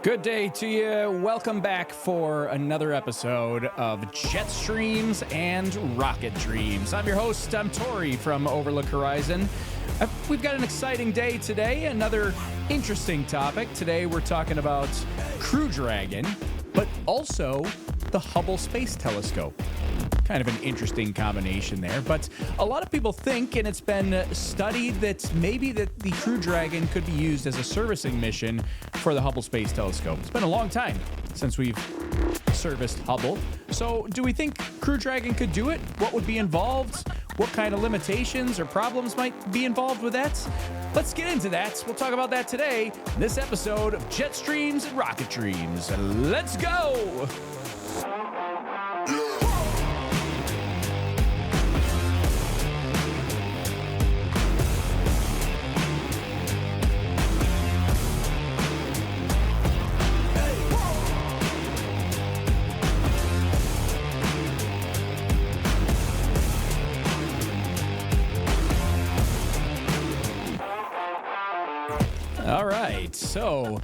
Good day to you. Welcome back for another episode of Jetstreams and Rocket Dreams. I'm your host, I'm Tori from Overlook Horizon. We've got an exciting day today, another interesting topic. Today we're talking about Crew Dragon, but also the Hubble Space Telescope. Kind of an interesting combination there, but a lot of people think, and it's been studied, that maybe that the Crew Dragon could be used as a servicing mission for the Hubble Space Telescope. It's been a long time since we've serviced Hubble. So do we think Crew Dragon could do it? What would be involved? What kind of limitations or problems might be involved with that? Let's get into that. We'll talk about that today in this episode of Jetstreams and Rocket Dreams. Let's go! All right, so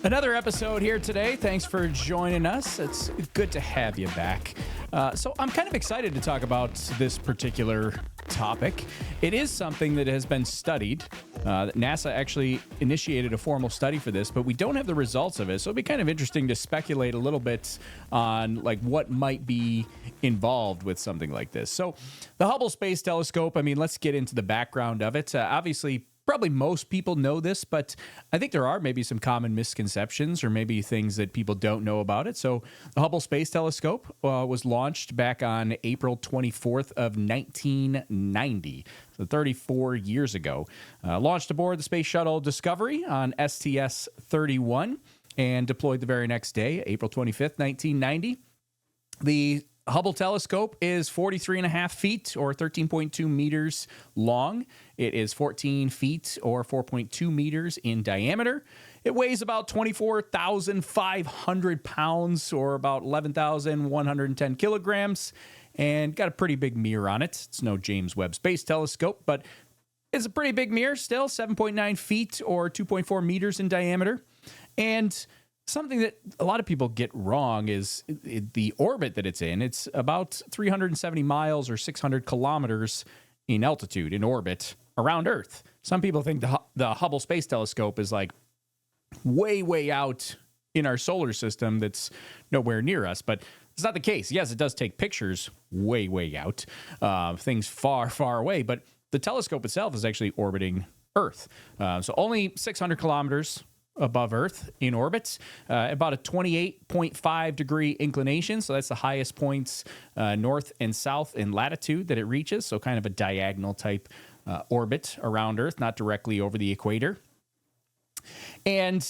another episode here today. Thanks for joining us. It's good to have you back. So I'm kind of excited to talk about this particular topic. It is something that has been studied. NASA actually initiated a formal study for this, but we don't have the results of it. So it'd be kind of interesting to speculate a little bit on like what might be involved with something like this. So the Hubble Space Telescope, I mean, let's get into the background of it. Obviously, probably most people know this, but I think there are maybe some common misconceptions or maybe things that people don't know about it. So the Hubble Space Telescope was launched back on April 24th of 1990, so 34 years ago. Launched aboard the Space Shuttle Discovery on STS-31 and deployed the very next day, April 25th, 1990. The Hubble telescope is 43 and a half feet or 13.2 meters long. It is 14 feet or 4.2 meters in diameter. It weighs about 24,500 pounds or about 11,110 kilograms and got a pretty big mirror on it. It's no James Webb Space Telescope, but it's a pretty big mirror still, 7.9 feet or 2.4 meters in diameter. And something that a lot of people get wrong is the orbit that it's in. It's about 370 miles or 600 kilometers in altitude, in orbit, around Earth. Some people think the Hubble Space Telescope is like way out in our solar system that's nowhere near us, but it's not the case. Yes, it does take pictures way out, things far away, but the telescope itself is actually orbiting Earth. So only 600 kilometers above Earth in orbit, about a 28.5 degree inclination. So that's the highest points north and south in latitude that it reaches. So kind of a diagonal type orbit around Earth, not directly over the equator. And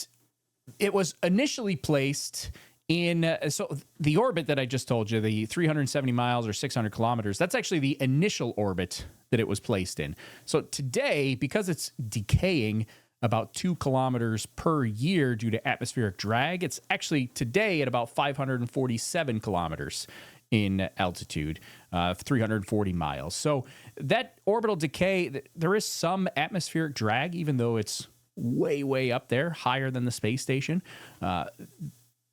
it was initially placed in, so the orbit that I just told you, the 370 miles or 600 kilometers, that's actually the initial orbit that it was placed in. So today, because it's decaying about 2 kilometers per year due to atmospheric drag, it's actually today at about 547 kilometers in altitude, 340 miles. So that orbital decay, there is some atmospheric drag, even though it's way up there, higher than the space station.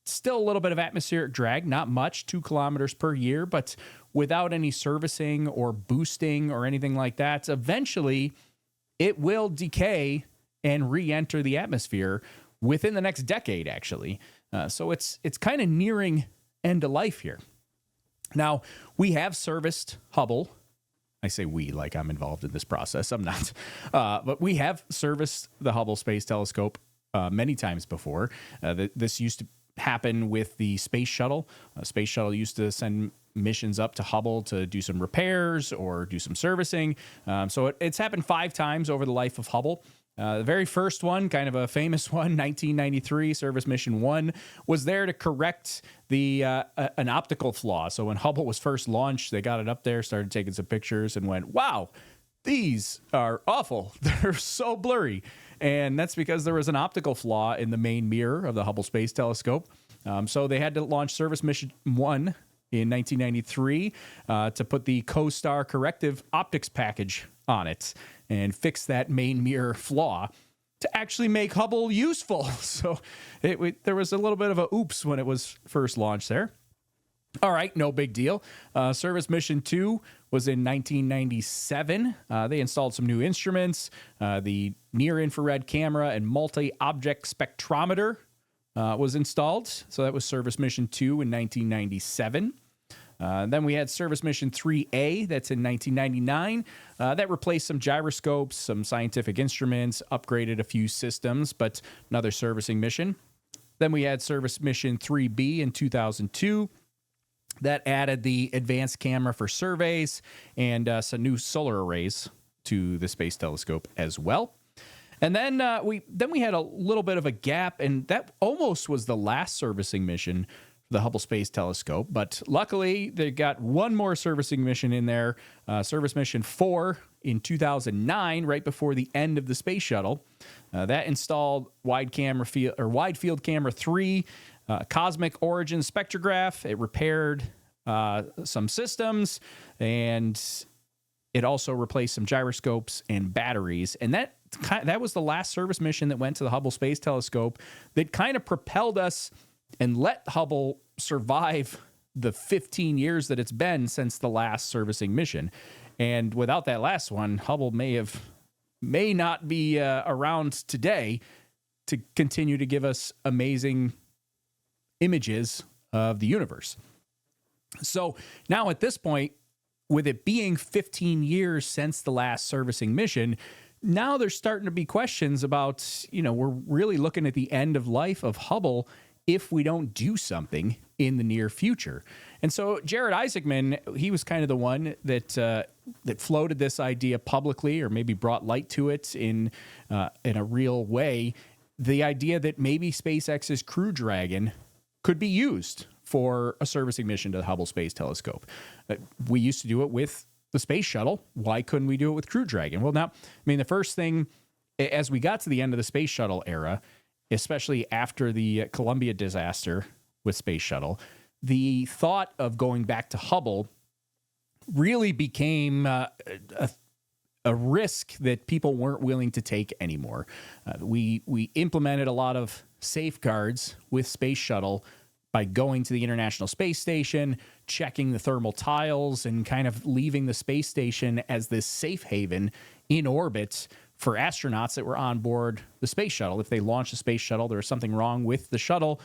Still a little bit of atmospheric drag, not much, 2 kilometers per year, but without any servicing or boosting or anything like that, eventually it will decay and re-enter the atmosphere within the next decade, actually. So it's kind of nearing end of life here. Now, we have serviced Hubble. I say we like I'm involved in this process. I'm not. But we have serviced the Hubble Space Telescope many times before. This used to happen with the Space Shuttle. Space Shuttle used to send missions up to Hubble to do some repairs or do some servicing. So it's happened 5 times over the life of Hubble. The very first one, kind of a famous one, 1993, Service Mission 1, was there to correct an optical flaw. So when Hubble was first launched, they got it up there, started taking some pictures, and went, wow, these are awful. They're so blurry. And that's because there was an optical flaw in the main mirror of the Hubble Space Telescope. So they had to launch Service Mission 1 in 1993 to put the CoStar corrective optics package on it and fix that main mirror flaw. to actually make Hubble useful. So there was a little bit of a oops when it was first launched there. All right, no big deal. Service Mission 2 was in 1997. They installed some new instruments. The near-infrared camera and multi-object spectrometer was installed. So that was Service Mission 2 in 1997. Then we had Service Mission 3A, that's in 1999. That replaced some gyroscopes, some scientific instruments, upgraded a few systems, but another servicing mission. Then we had Service Mission 3B in 2002. That added the advanced camera for surveys and some new solar arrays to the Space Telescope as well. And then we had a little bit of a gap, and that almost was the last servicing mission for the Hubble Space Telescope. But luckily, they got one more servicing mission in there, Service Mission 4 in 2009, right before the end of the space shuttle. That installed wide field camera 3, cosmic origin spectrograph. It repaired some systems, and it also replaced some gyroscopes and batteries. And that was the last service mission that went to the Hubble Space Telescope that kind of propelled us and let Hubble survive the 15 years that it's been since the last servicing mission. And without that last one, Hubble may not be around today to continue to give us amazing images of the universe. So now at this point, with it being 15 years since the last servicing mission, now there's starting to be questions about, we're really looking at the end of life of Hubble if we don't do something in the near future. And so Jared Isaacman, he was kind of the one that floated this idea publicly, or maybe brought light to it in a real way. The idea that maybe SpaceX's Crew Dragon could be used for a servicing mission to the Hubble Space Telescope. We used to do it with the space shuttle. Why couldn't we do it with Crew Dragon? Well, now, the first thing, as we got to the end of the space shuttle era, especially after the Columbia disaster with space shuttle, the thought of going back to Hubble really became a risk that people weren't willing to take anymore. We implemented a lot of safeguards with space shuttle by going to the International Space Station, checking the thermal tiles, and kind of leaving the space station as this safe haven in orbit for astronauts that were on board the space shuttle. If they launched a space shuttle, there was something wrong with the shuttle,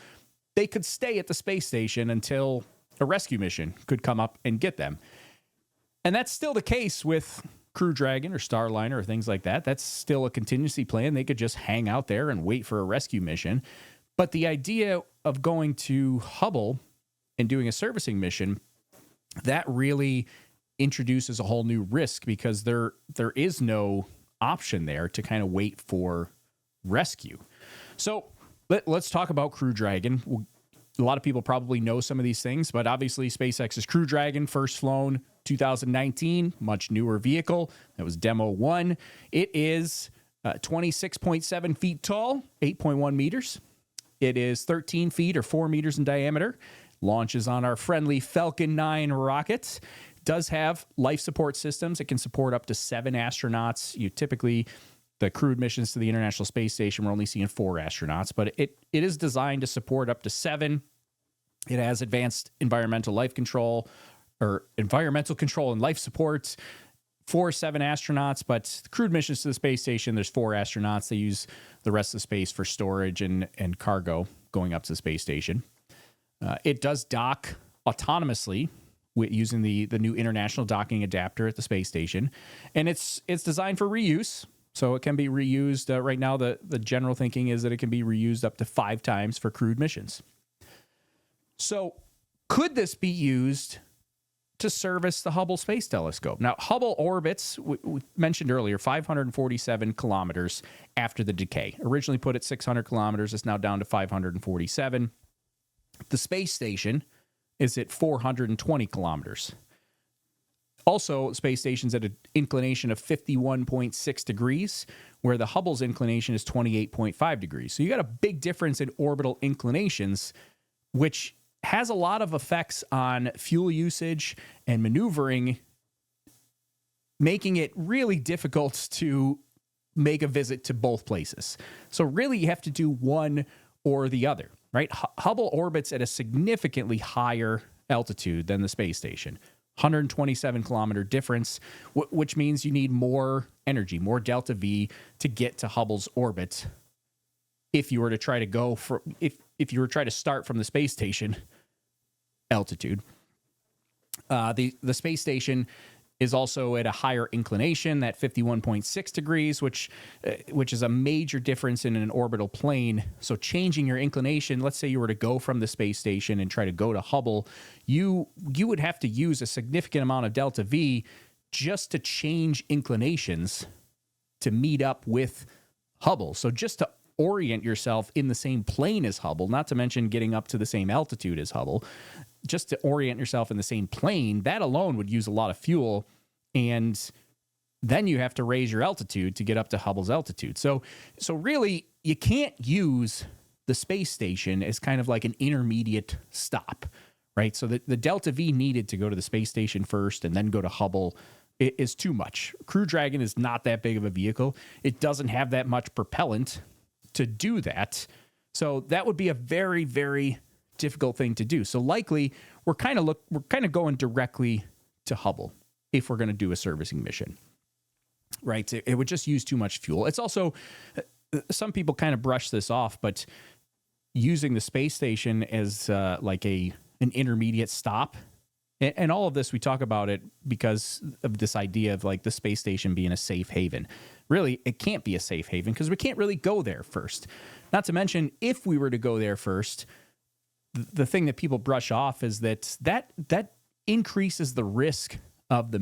they could stay at the space station until a rescue mission could come up and get them. And that's still the case with Crew Dragon or Starliner or things like that. That's still a contingency plan. They could just hang out there and wait for a rescue mission. But the idea of going to Hubble and doing a servicing mission, that really introduces a whole new risk, because there is no option there to kind of wait for rescue. So let's talk about Crew Dragon. A lot of people probably know some of these things, but obviously SpaceX's Crew Dragon, first flown 2019, much newer vehicle. That was Demo 1. It is 26.7 feet tall, 8.1 meters. It is 13 feet or 4 meters in diameter. Launches on our friendly Falcon 9 rocket. Does have life support systems. It can support up to 7 astronauts. Typically, the crewed missions to the International Space Station, we're only seeing 4 astronauts, but it is designed to support up to 7. It has advanced environmental control and life support for 7 astronauts, but the crewed missions to the space station, there's 4 astronauts. They use the rest of the space for storage and cargo going up to the space station. It does dock autonomously using the new international docking adapter at the space station, and it's designed for reuse, so it can be reused. Right now, the general thinking is that it can be reused up to 5 times for crewed missions. So could this be used to service the Hubble Space Telescope? Now, Hubble orbits, we mentioned earlier, 547 kilometers after the decay. Originally put at 600 kilometers, it's now down to 547. The space station is at 420 kilometers. Also, space station's at an inclination of 51.6 degrees, where the Hubble's inclination is 28.5 degrees. So you got a big difference in orbital inclinations, which has a lot of effects on fuel usage and maneuvering, making it really difficult to make a visit to both places. So really you have to do one or the other, right? Hubble orbits at a significantly higher altitude than the space station. 127 kilometer difference, which means you need more energy, more delta V to get to Hubble's orbit. If you were to try to go for, if you were to try to start from the space station altitude, the space station is also at a higher inclination, at 51.6 degrees, which is a major difference in an orbital plane. So changing your inclination, let's say you were to go from the space station and try to go to Hubble, you would have to use a significant amount of delta V just to change inclinations to meet up with Hubble. So just to orient yourself in the same plane as Hubble, not to mention getting up to the same altitude as Hubble, just to orient yourself in the same plane, that alone would use a lot of fuel. And then you have to raise your altitude to get up to Hubble's altitude. So really, you can't use the space station as kind of like an intermediate stop, right? So the delta V needed to go to the space station first and then go to Hubble is too much. Crew Dragon is not that big of a vehicle. It doesn't have that much propellant to do that. So that would be a very, very difficult thing to do. So likely we're kind of going directly to Hubble if we're going to do a servicing mission, right? It would just use too much fuel. It's also, some people kind of brush this off, but using the space station as like an intermediate stop, and all of this, we talk about it because of this idea of like the space station being a safe haven. Really, it can't be a safe haven because we can't really go there first. Not to mention, if we were to go there first, the thing that people brush off is that increases the risk of the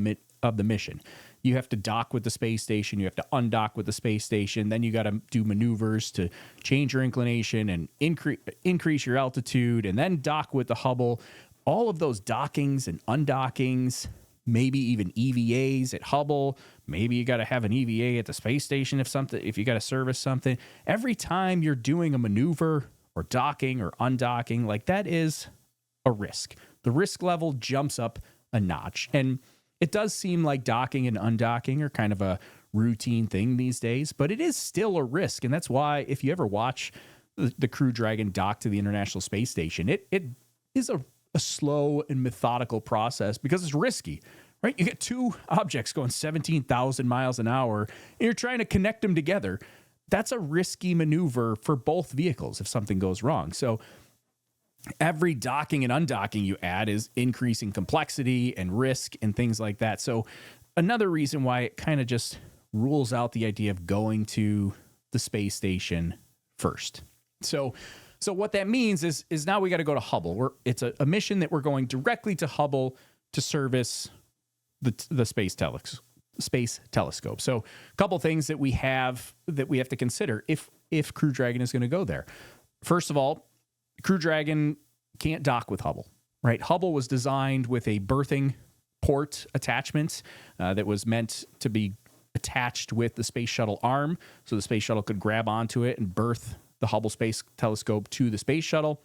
mission. You have to dock with the space station, you have to undock with the space station, then you got to do maneuvers to change your inclination and increase your altitude, and then dock with the Hubble. All of those dockings and undockings, maybe even EVAs at Hubble. Maybe you got to have an EVA at the space station if you got to service something. Every time you're doing a maneuver or docking or undocking, like that is a risk. The risk level jumps up a notch. And it does seem like docking and undocking are kind of a routine thing these days, but it is still a risk. And that's why if you ever watch the Crew Dragon dock to the International Space Station, it is a slow and methodical process because it's risky, right? You get two objects going 17,000 miles an hour and you're trying to connect them together. That's a risky maneuver for both vehicles if something goes wrong. So every docking and undocking you add is increasing complexity and risk and things like that. So another reason why it kind of just rules out the idea of going to the space station first. So what that means is now we got to go to Hubble. It's a mission that we're going directly to Hubble to service the space telescope. So a couple things that we have to consider if Crew Dragon is going to go there. First of all, Crew Dragon can't dock with Hubble, right? Hubble was designed with a berthing port attachment that was meant to be attached with the space shuttle arm, so the space shuttle could grab onto it and berth the Hubble Space Telescope to the space shuttle.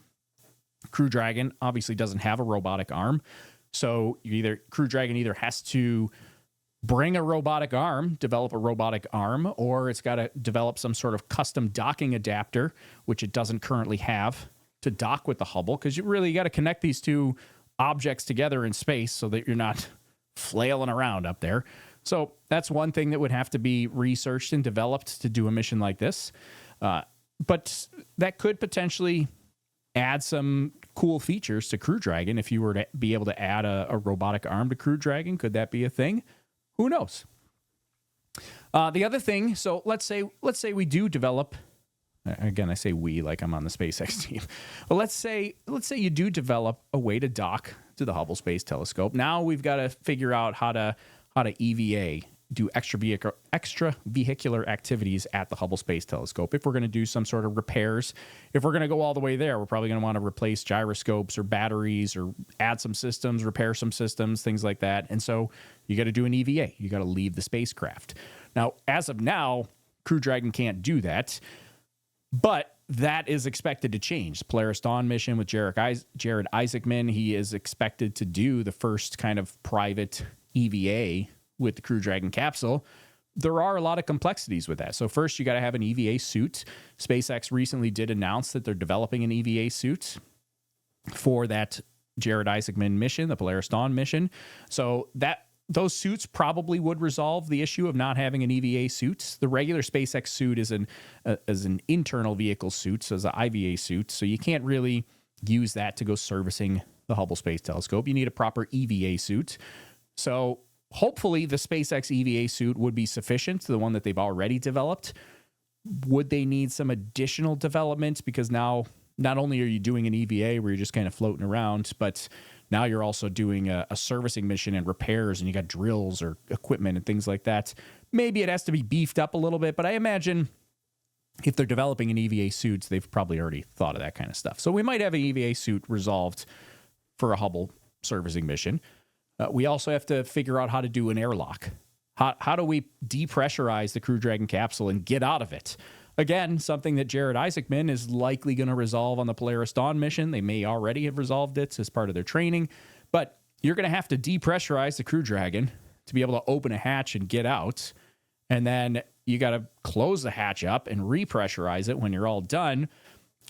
Crew Dragon obviously doesn't have a robotic arm, so Crew Dragon either has to bring a robotic arm, develop a robotic arm, or it's got to develop some sort of custom docking adapter, which it doesn't currently have, to dock with the Hubble, because you got to connect these two objects together in space so that you're not flailing around up there. So that's one thing that would have to be researched and developed to do a mission like this. But that could potentially add some cool features to Crew Dragon. If you were to be able to add a robotic arm to Crew Dragon, could that be a thing? Who knows? The other thing, so let's say we do develop, again, I say we like I'm on the SpaceX team. But let's say you do develop a way to dock to the Hubble Space Telescope. Now we've got to figure out how to EVA, do extravehicular activities at the Hubble Space Telescope. If we're going to do some sort of repairs, if we're going to go all the way there, we're probably going to want to replace gyroscopes or batteries or add some systems, repair some systems, things like that. And so you got to do an EVA. You got to leave the spacecraft. Now, as of now, Crew Dragon can't do that, but that is expected to change. The Polaris Dawn mission with Jared Isaacman, he is expected to do the first kind of private EVA with the Crew Dragon capsule. there are a lot of complexities with that. So first, you got to have an EVA suit. SpaceX recently did announce that they're developing an EVA suit for that Jared Isaacman mission, the Polaris Dawn mission. So those suits probably would resolve the issue of not having an EVA suit. The regular SpaceX suit is an internal vehicle suit, so it's an IVA suit. So you can't really use that to go servicing the Hubble Space Telescope. You need a proper EVA suit. So hopefully the SpaceX EVA suit would be sufficient, the one that they've already developed. Would they need some additional development? Because now not only are you doing an EVA where you're just kind of floating around, but now you're also doing a servicing mission and repairs, and you got drills or equipment and things like that. Maybe it has to be beefed up a little bit, but I imagine if they're developing an EVA suit, they've probably already thought of that kind of stuff. So we might have an EVA suit resolved for a Hubble servicing mission. We also have to figure out how to do an airlock. How do we depressurize the Crew Dragon capsule and get out of it? Again, something that Jared Isaacman is likely going to resolve on the Polaris Dawn mission. They may already have resolved it as part of their training, but you're going to have to depressurize the Crew Dragon to be able to open a hatch and get out. And then you got to close the hatch up and repressurize it when you're all done.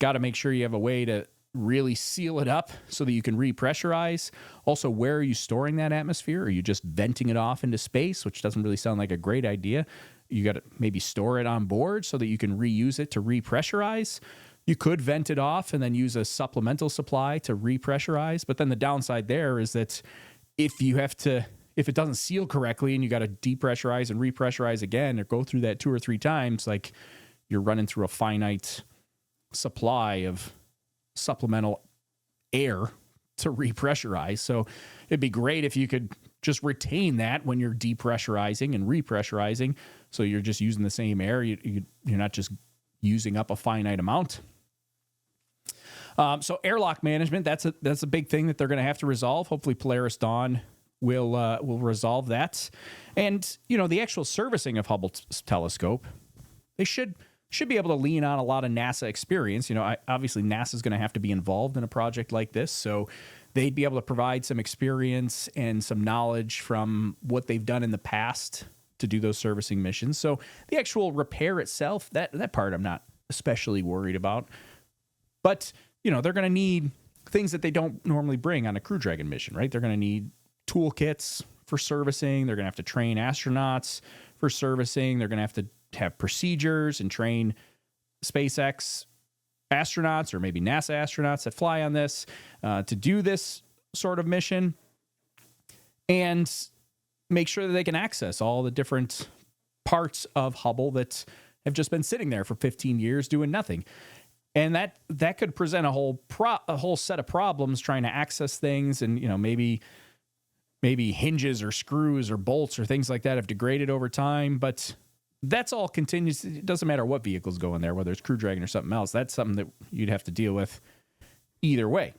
Got to make sure you have a way to really seal it up so that you can repressurize. Also, where are you storing that atmosphere? Are you just venting it off into space, which doesn't really sound like a great idea? You got to maybe store it on board so that you can reuse it to repressurize. You could vent it off and then use a supplemental supply to repressurize. But then the downside there is that if it doesn't seal correctly and you got to depressurize and repressurize again or go through that 2 or 3 times, like you're running through a finite supply of supplemental air to repressurize. So it'd be great if you could just retain that when you're depressurizing and repressurizing. So you're just using the same air. You're not just using up a finite amount. So airlock management, that's a big thing that they're going to have to resolve. Hopefully Polaris Dawn will resolve that. And, the actual servicing of Hubble telescope, they should be able to lean on a lot of NASA experience. Obviously NASA's going to have to be involved in a project like this. So they'd be able to provide some experience and some knowledge from what they've done in the past to do those servicing missions. So the actual repair itself, that part I'm not especially worried about. But, they're going to need things that they don't normally bring on a Crew Dragon mission, right? They're going to need toolkits for servicing. They're going to have to train astronauts for servicing. They're going to have procedures and train SpaceX astronauts or maybe NASA astronauts that fly on this to do this sort of mission and make sure that they can access all the different parts of Hubble that have just been sitting there for 15 years doing nothing. And that could present a whole set of problems trying to access things, and maybe hinges or screws or bolts or things like that have degraded over time, but that's all continues. It doesn't matter what vehicles go in there, whether it's Crew Dragon or something else. That's something that you'd have to deal with either way.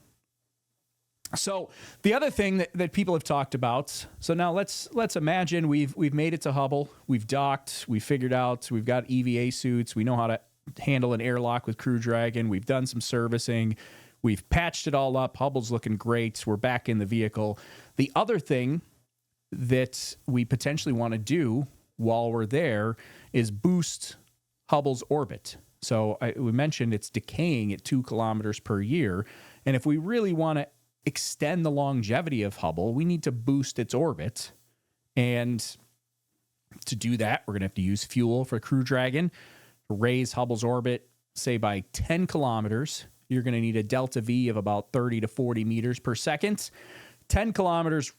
So the other thing that people have talked about, so now let's imagine we've made it to Hubble, we've docked, we figured out, we've got EVA suits, we know how to handle an airlock with Crew Dragon, we've done some servicing, we've patched it all up, Hubble's looking great, we're back in the vehicle. The other thing that we potentially want to do while we're there is boost Hubble's orbit. So we mentioned it's decaying at 2 kilometers per year. And if we really want to extend the longevity of Hubble, we need to boost its orbit. And to do that, we're going to have to use fuel for Crew Dragon. To raise Hubble's orbit, say by 10 kilometers, you're going to need a delta V of about 30 to 40 meters per second. 10 kilometers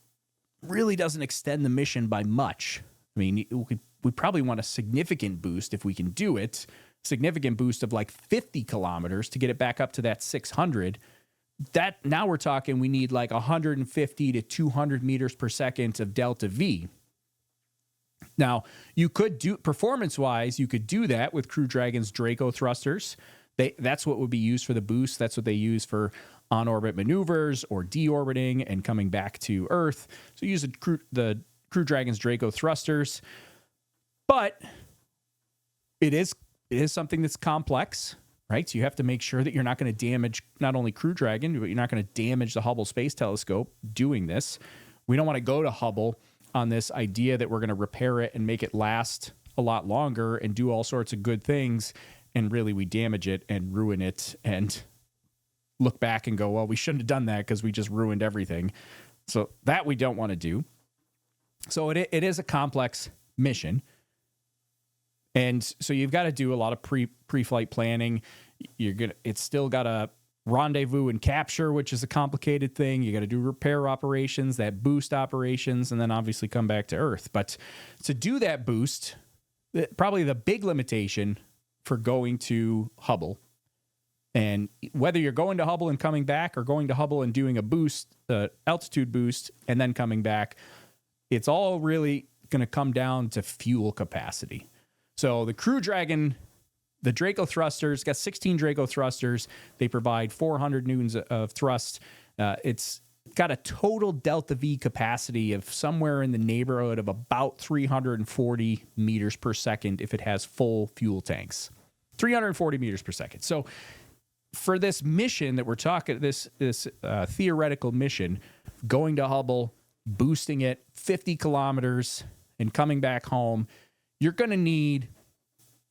really doesn't extend the mission by much. I mean, we probably want a significant boost if we can do it. Significant boost of like 50 kilometers to get it back up to that 600. That now we're talking we need like 150 to 200 meters per second of delta V. Now, you could do performance-wise, you could do that with Crew Dragon's Draco thrusters. That's what would be used for the boost. That's what they use for on-orbit maneuvers or deorbiting and coming back to Earth. So use the Crew Dragon's Draco thrusters. But it is something that's complex, right? So you have to make sure that you're not going to damage not only Crew Dragon, but you're not going to damage the Hubble Space Telescope doing this. We don't want to go to Hubble on this idea that we're going to repair it and make it last a lot longer and do all sorts of good things, and really we damage it and ruin it and look back and go, well, we shouldn't have done that because we just ruined everything. So that we don't want to do. So it is a complex mission. And so you've got to do a lot of pre-flight planning. It's still got a rendezvous and capture, which is a complicated thing. You got to do repair operations, that boost operations, and then obviously come back to Earth. But to do that boost, probably the big limitation for going to Hubble, and whether you're going to Hubble and coming back or going to Hubble and doing a boost, altitude boost, and then coming back, it's all really going to come down to fuel capacity. So the Crew Dragon, the Draco thrusters, got 16 Draco thrusters. They provide 400 newtons of thrust. It's got a total delta V capacity of somewhere in the neighborhood of about 340 meters per second if it has full fuel tanks. 340 meters per second. So for this mission that we're talking, this theoretical mission, going to Hubble, boosting it 50 kilometers and coming back home, you're going to need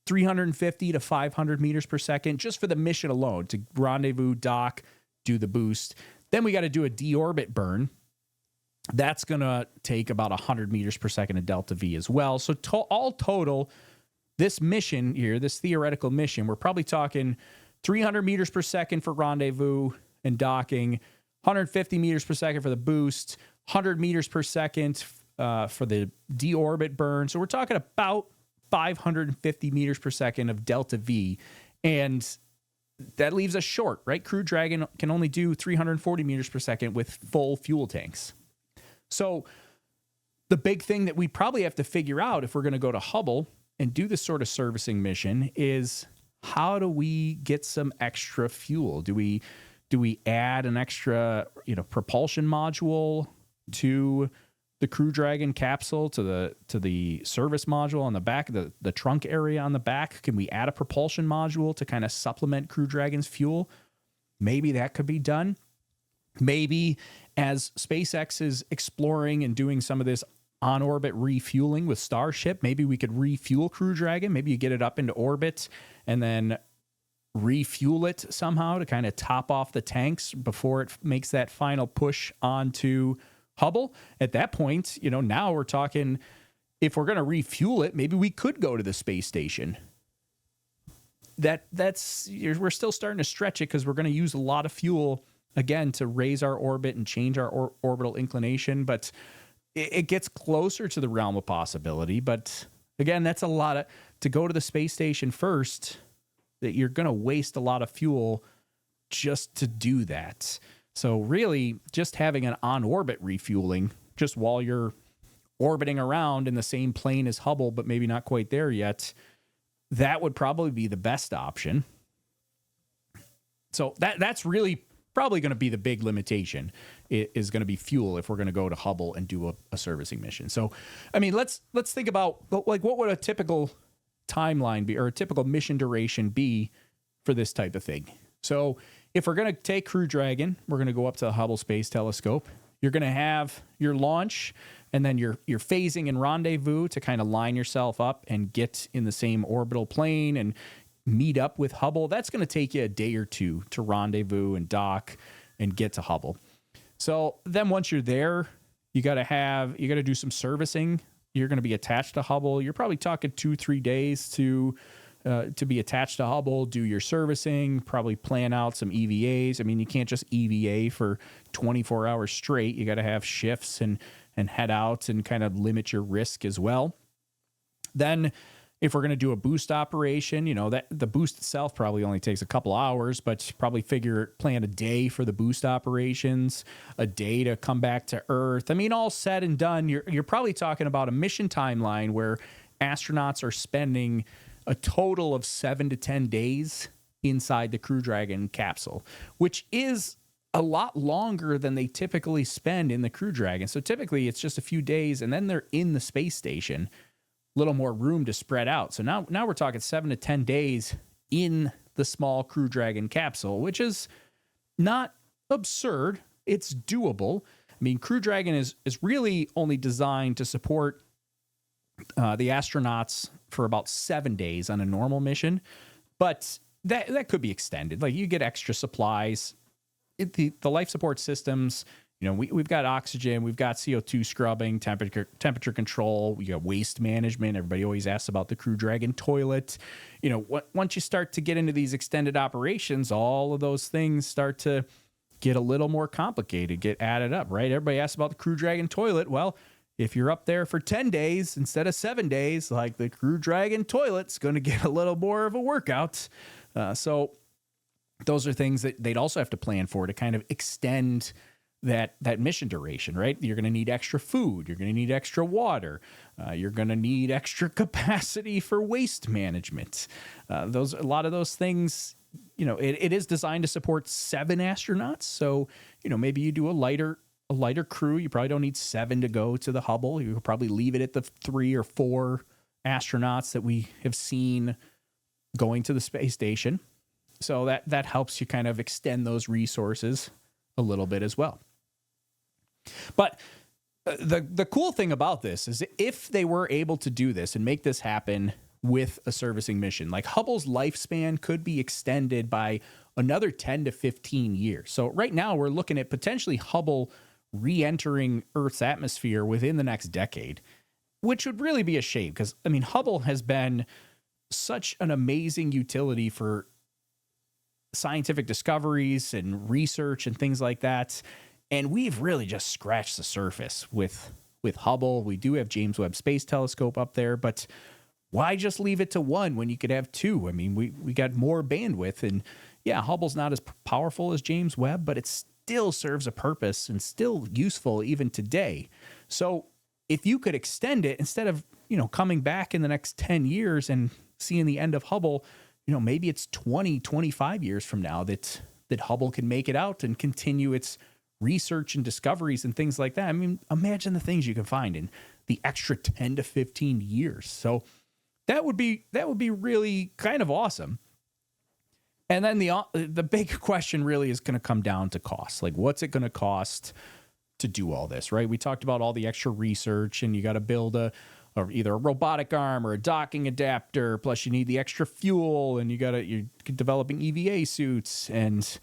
350 to 500 meters per second just for the mission alone to rendezvous, dock, do the boost. Then we got to do a deorbit burn. That's going to take about 100 meters per second of delta V as well. So all total, this mission here, this theoretical mission, we're probably talking 300 meters per second for rendezvous and docking, 150 meters per second for the boost, 100 meters per second for the deorbit burn. So we're talking about 550 meters per second of delta V. And that leaves us short, right? Crew Dragon can only do 340 meters per second with full fuel tanks. So the big thing that we probably have to figure out if we're going to go to Hubble and do this sort of servicing mission is, how do we get some extra fuel? Do we add an extra, propulsion module to the Crew Dragon capsule, to the service module on the back, the trunk area on the back? Can we add a propulsion module to kind of supplement Crew Dragon's fuel? Maybe that could be done. Maybe as SpaceX is exploring and doing some of this on-orbit refueling with Starship, maybe we could refuel Crew Dragon. Maybe you get it up into orbit and then refuel it somehow to kind of top off the tanks before it makes that final push onto Hubble. At that point, now we're talking, if we're going to refuel it, maybe we could go to the space station. We're still starting to stretch it because we're going to use a lot of fuel, again, to raise our orbit and change our orbital inclination. But it gets closer to the realm of possibility. But again, that's a lot to go to the space station first, that you're going to waste a lot of fuel just to do that. So really just having an on-orbit refueling just while you're orbiting around in the same plane as Hubble, but maybe not quite there yet, that would probably be the best option. So that's really probably going to be the big limitation, is going to be fuel if we're going to go to Hubble and do a servicing mission. So, I mean, let's think about, like, what would a typical timeline be, or a typical mission duration be for this type of thing? So if we're going to take Crew Dragon, we're going to go up to the Hubble Space Telescope. You're going to have your launch and then your phasing and rendezvous to kind of line yourself up and get in the same orbital plane and meet up with Hubble. That's going to take you a day or two to rendezvous and dock and get to Hubble. So then once you're there, you got to do some servicing. You're going to be attached to Hubble. You're probably talking 2-3 days to be attached to Hubble, do your servicing, probably plan out some EVAs. I mean, you can't just EVA for 24 hours straight. You got to have shifts and head out and kind of limit your risk as well. Then if we're going to do a boost operation, that the boost itself probably only takes a couple hours, but probably plan a day for the boost operations, a day to come back to Earth. I mean, all said and done, you're probably talking about a mission timeline where astronauts are spending a total of 7 to 10 days inside the Crew Dragon capsule, which is a lot longer than they typically spend in the Crew Dragon. So typically it's just a few days and then they're in the space station. Little more room to spread out. So now we're talking 7 to 10 days in the small Crew Dragon capsule, which is not absurd. It's doable. I mean, Crew Dragon is really only designed to support the astronauts for about 7 days on a normal mission, but that could be extended. Like, you get extra supplies. The life support systems, we've got oxygen, we've got CO2 scrubbing, temperature control, we got waste management. Everybody always asks about the Crew Dragon toilet. Once you start to get into these extended operations, all of those things start to get a little more complicated, get added up, right? Everybody asks about the Crew Dragon toilet. Well, if you're up there for 10 days instead of 7 days, like, the Crew Dragon toilet's going to get a little more of a workout. So those are things that they'd also have to plan for to kind of extend that mission duration, right? You're going to need extra food. You're going to need extra water. You're going to need extra capacity for waste management. A lot of those things, it is designed to support 7 astronauts. So, maybe you do a lighter crew. You probably don't need 7 to go to the Hubble. You could probably leave it at the 3 or 4 astronauts that we have seen going to the space station. So that helps you kind of extend those resources a little bit as well. But the cool thing about this is, if they were able to do this and make this happen with a servicing mission, like, Hubble's lifespan could be extended by another 10 to 15 years. So right now we're looking at potentially Hubble re-entering Earth's atmosphere within the next decade, which would really be a shame, because, Hubble has been such an amazing utility for scientific discoveries and research and things like that. And we've really just scratched the surface with Hubble. We do have James Webb Space Telescope up there, but why just leave it to 1 when you could have 2? We got more bandwidth, and yeah, Hubble's not as powerful as James Webb, but it still serves a purpose and still useful even today. So if you could extend it, instead of, coming back in the next 10 years and seeing the end of Hubble, maybe it's 20, 25 years from now that Hubble can make it out and continue its research and discoveries and things like that. Imagine the things you can find in the extra 10 to 15 years. So that would be really kind of awesome. And then the big question really is going to come down to cost. Like, what's it going to cost to do all this, right? We talked about all the extra research, and you got to build either a robotic arm or a docking adapter. Plus, you need the extra fuel, and you're developing EVA suits and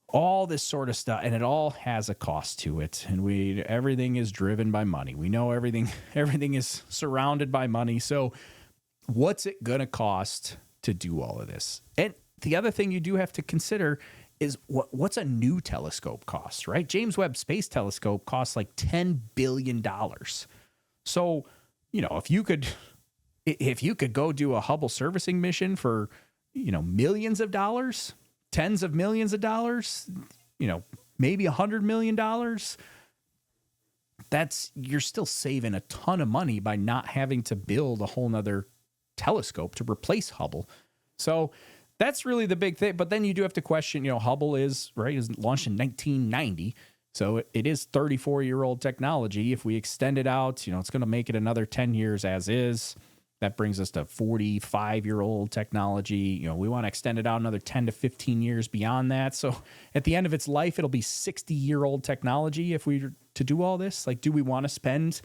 all this sort of stuff, and it all has a cost to it. And everything is driven by money. We know everything is surrounded by money. So what's it going to cost to do all of this? And the other thing you do have to consider is what's a new telescope cost, right? James Webb Space Telescope costs like $10 billion. So, if you could go do a Hubble servicing mission for, millions of dollars, tens of millions of dollars, maybe $100 million, you're still saving a ton of money by not having to build a whole nother telescope to replace Hubble. So that's really the big thing. But then you do have to question, Hubble is launched in 1990. So it is 34-year-old technology. If we extend it out, it's going to make it another 10 years as is. That brings us to 45-year-old technology. We want to extend it out another 10 to 15 years beyond that. So at the end of its life, it'll be 60-year-old technology if we were to do all this. Like, do we want to spend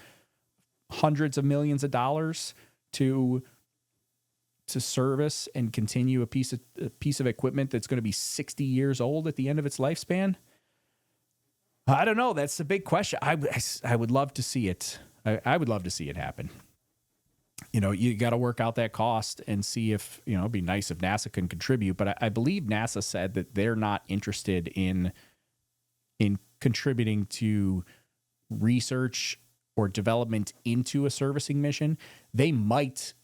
hundreds of millions of dollars to service and continue a piece of equipment that's going to be 60 years old at the end of its lifespan? I don't know. That's the big question. I would love to see it. I would love to see it happen. You got to work out that cost and see if, it'd be nice if NASA can contribute. But I believe NASA said that they're not interested in contributing to research or development into a servicing mission. They might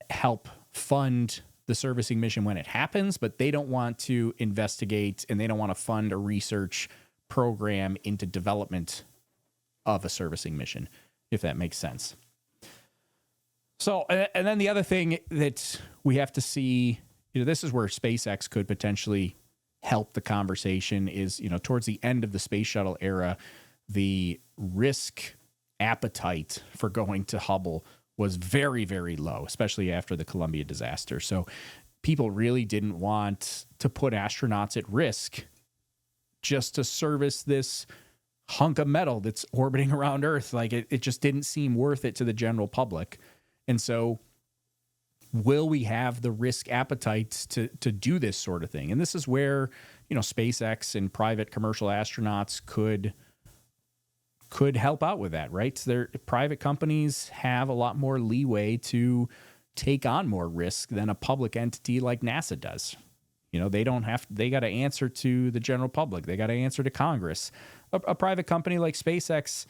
help fund the servicing mission when it happens, but they don't want to investigate, and they don't want to fund a research program into development of a servicing mission, if that makes sense. So, and then the other thing that we have to see, this is where SpaceX could potentially help the conversation is, towards the end of the space shuttle era, the risk appetite for going to Hubble was very, very low, especially after the Columbia disaster. So people really didn't want to put astronauts at risk just to service this hunk of metal that's orbiting around Earth. Like, it just didn't seem worth it to the general public. And so will we have the risk appetite to do this sort of thing? And this is where, SpaceX and private commercial astronauts could help out with that, right? Their private companies have a lot more leeway to take on more risk than a public entity like NASA does. They got to answer to the general public. They got to answer to Congress. A private company like SpaceX,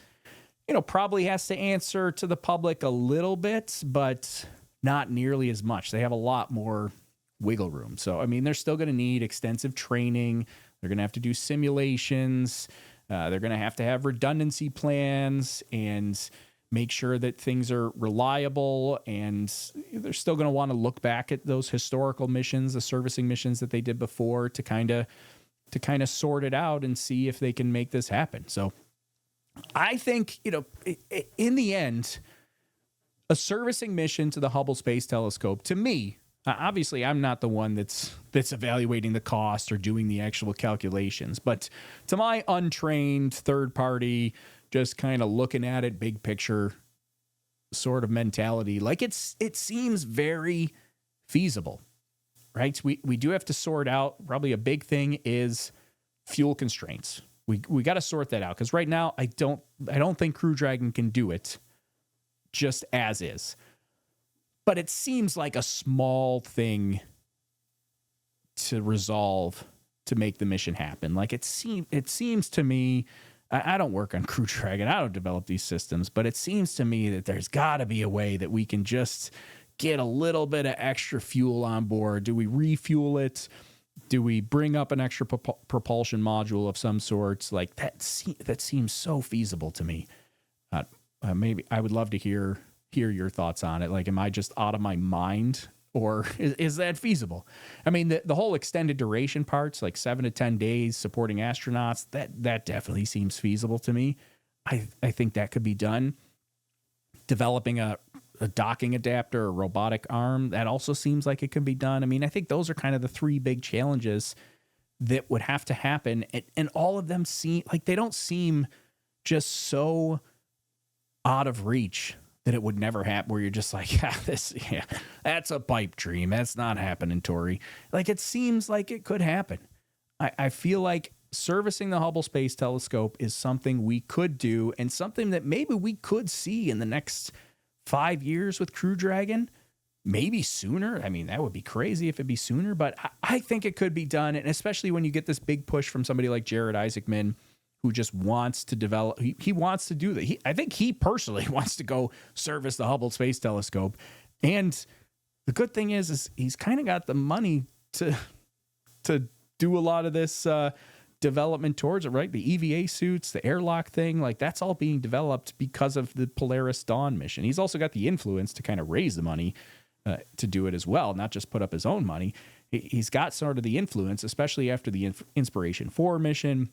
probably has to answer to the public a little bit, but not nearly as much. They have a lot more wiggle room. So, they're still going to need extensive training. They're going to have to do simulations. They're going to have redundancy plans and make sure that things are reliable. And they're still going to want to look back at those historical missions, the servicing missions that they did before to kind of sort it out and see if they can make this happen. So I think, in the end, a servicing mission to the Hubble Space Telescope, to me, obviously I'm not the one that's evaluating the cost or doing the actual calculations, but to my untrained third party, just kind of looking at it, big picture sort of mentality, like it seems very feasible, right? We do have to sort out, probably a big thing is fuel constraints. We got to sort that out, because right now I don't think Crew Dragon can do it just as is. But it seems like a small thing to resolve to make the mission happen. Like it seems to me, I don't work on Crew Dragon, I don't develop these systems, but it seems to me that there's got to be a way that we can just get a little bit of extra fuel on board. Do we refuel it? Do we bring up an extra propulsion module of some sorts? Like that seems so feasible to me. Maybe I would love to hear your thoughts on it. Like, am I just out of my mind, or is that feasible? The whole extended duration parts, like 7 to 10 days supporting astronauts, that definitely seems feasible to me. I think that could be done. Developing a docking adapter, a robotic arm, that also seems like it could be done. I think those are kind of the three big challenges that would have to happen. And all of them they don't seem just so out of reach that it would never happen, where you're just like, that's a pipe dream. That's not happening, Tori. Like, it seems like it could happen. I feel like servicing the Hubble Space Telescope is something we could do, and something that maybe we could see in the next 5 years with Crew Dragon, maybe sooner. That would be crazy if it'd be sooner, but I think it could be done. And especially when you get this big push from somebody like Jared Isaacman, who just wants to develop, he wants to do that. I think he personally wants to go service the Hubble Space Telescope. And the good thing is he's kind of got the money to do a lot of this development towards it, right? The EVA suits, the airlock thing, like that's all being developed because of the Polaris Dawn mission. He's also got the influence to kind of raise the money to do it as well, not just put up his own money. He's got sort of the influence, especially after the Inspiration 4 mission.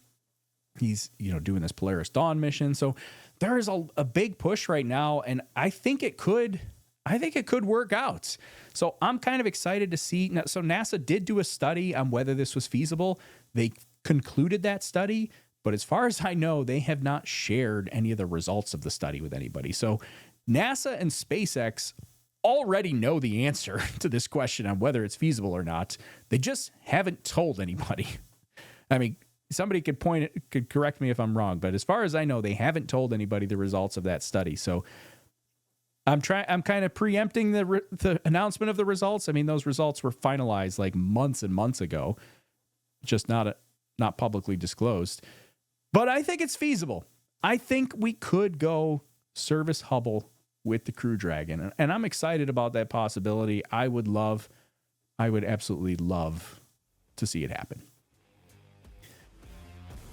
He's, doing this Polaris Dawn mission. So there is a big push right now, and I think it could work out. So I'm kind of excited to see. So NASA did do a study on whether this was feasible. They concluded that study, but as far as I know, they have not shared any of the results of the study with anybody. So NASA and SpaceX already know the answer to this question on whether it's feasible or not. They just haven't told anybody. Somebody could correct me if I'm wrong, but as far as I know, they haven't told anybody the results of that study. So I'm kind of preempting the announcement of the results. Those results were finalized like months and months ago, just not publicly disclosed. But I think it's feasible. I think we could go service Hubble with the Crew Dragon, and I'm excited about that possibility. I would absolutely love to see it happen.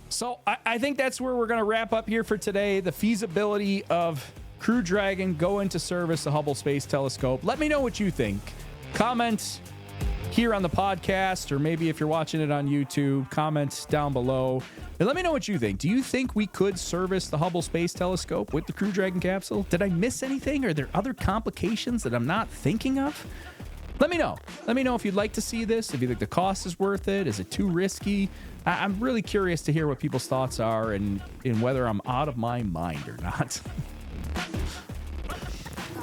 So I think that's where we're going to wrap up here for today. The feasibility of Crew Dragon going to service the Hubble Space Telescope. Let me know what you think. Comment here on the podcast, or maybe if you're watching it on YouTube, comment down below. And let me know what you think. Do you think we could service the Hubble Space Telescope with the Crew Dragon capsule? Did I miss anything? Are there other complications that I'm not thinking of? Let me know. Let me know if you'd like to see this, if you think the cost is worth it. Is it too risky? I'm really curious to hear what people's thoughts are and whether I'm out of my mind or not.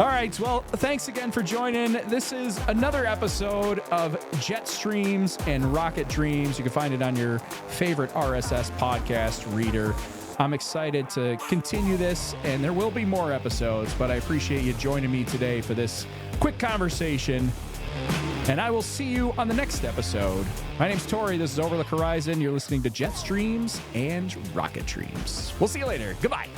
All right. Well, thanks again for joining. This is another episode of Jetstreams and Rocket Dreams. You can find it on your favorite RSS podcast reader. I'm excited to continue this, and there will be more episodes, but I appreciate you joining me today for this quick conversation. And I will see you on the next episode. My name's Tori. This is Overlook Horizon. You're listening to Jetstreams and Rocket Dreams. We'll see you later. Goodbye.